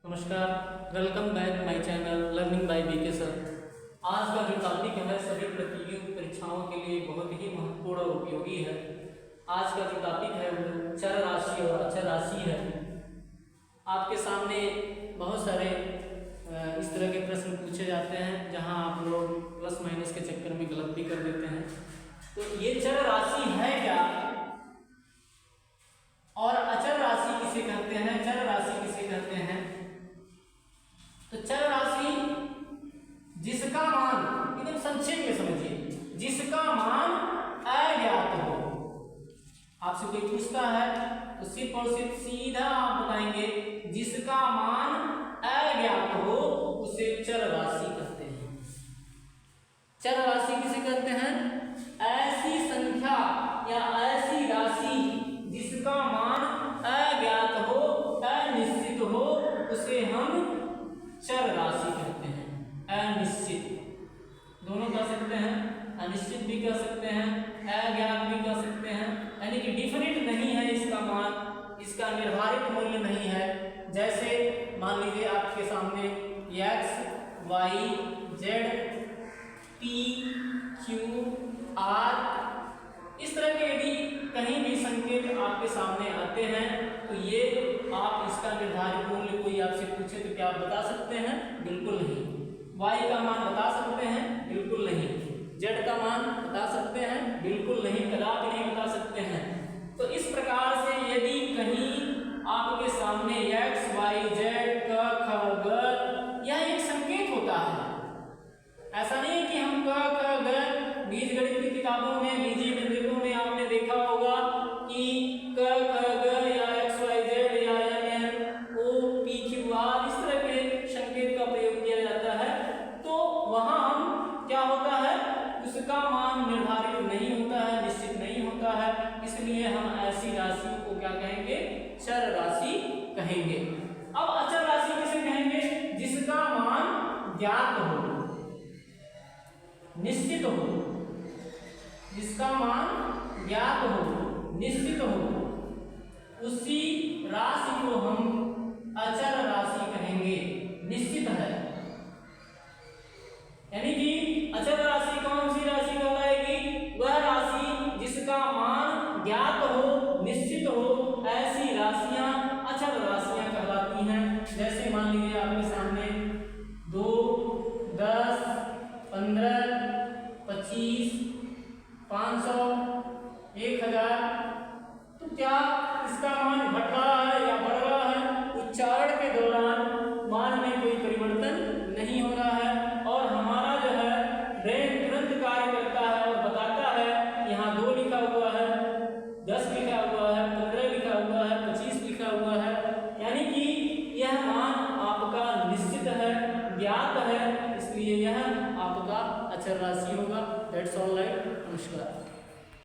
नमस्कार, welcome back my channel learning by BK sir. आज का जो टॉपिक है सभी प्रतियोगी परीक्षाओं के लिए बहुत ही महत्वपूर्ण और उपयोगी है। आज का जो टॉपिक है वो चर राशि और अचर राशि है। आपके सामने बहुत सारे इस तरह के प्रश्न पूछे जाते हैं जहां आप लोग प्लस माइनस के चक्कर में गलत भी कर देते हैं। तो ये चर राशि है क्या और अचर राशि किसे कहते हैं, चर राशि किसे कहते हैं? तो चर राशि जिसका मान, एकदम संक्षेप में समझिए, जिसका मान अज्ञात हो। आपसे कोई पूछता है तो सिर्फ और सिर्फ सीधा आप बताएंगे जिसका मान अज्ञात हो उसे चर राशि कहते हैं। चर राशि किसे कहते हैं? ऐसी संख्या या ऐसी राशि जिसका मान अज्ञात हो, अनिश्चित हो, उसे हम चर राशि कहते हैं। अनिश्चित दोनों कह सकते हैं, अनिश्चित भी कह सकते हैं, अज्ञात भी कह सकते हैं, यानी कि डिफिनिट नहीं है इसका मान, इसका निर्धारित मूल्य नहीं है। जैसे मान लीजिए आपके सामने x, y, z, p, q, r इस तरह के यदि कहीं भी संकेत आपके सामने आते हैं तो ये आप इसका निर्धारित मूल्य कोई आपसे पूछे तो क्या आप बता सकते हैं? बिल्कुल नहीं। y का मान बता सकते हैं? बिल्कुल नहीं। z का मान बता सकते हैं? बिल्कुल नहीं, कदापि नहीं बता सकते हैं। तो इस प्रकार से यदि कहीं आपके सामने x, y, z, क, ख, ग यह एक संकेत होता है। ऐसा नहीं है कि हम क, ख, ग बीजगणित की किताबों में, बीजीय व्यंजकों में आपने देखा होगा कि क, ख, ग या x, y, z या n, o, p, q, r इस तरह के संकेत का प्रयोग किया जाता है। तो वहां हम क्या होता है, उसका मान निर्धारित नहीं होता है, निश्चित नहीं होता है, इसलिए हम ऐसी राशियों को क्या कहेंगे? चर राशि कहेंगे। अब अचर राशि किसे कहेंगे? जिसका मान ज्ञात हो, निश्चित हो, जिसका मान ज्ञात हो, निश्चित हो, उसी राशि को हम अचर राशि कहेंगे। निश्चित है, यानी कि अचर राशि कौन सी राशि कहलाएगी? वह राशि जिसका मान ज्ञात हो, निश्चित हो, ऐसी राशियां अचर राशियां कहलाती हैं। जैसे मान लीजिए आपके सामने 2, 10, 15, 25, 500, 1000, तो क्या इसका मान घट रहा है या बढ़ रहा है? उच्चारण के दौरान मान में कोई परिवर्तन नहीं हो रहा है और हमारा जो है ब्रेन तुरंत कार्य करता है और बताता है यहाँ 2 लिखा हुआ है, 10 लिखा हुआ है, 15 लिखा हुआ है, 25 लिखा हुआ है, यानी कि यह मान आपका निश्चित है, ज्ञात है, इसलिए यह आपका अचर राशि होगा। That's all right. नमस्कार।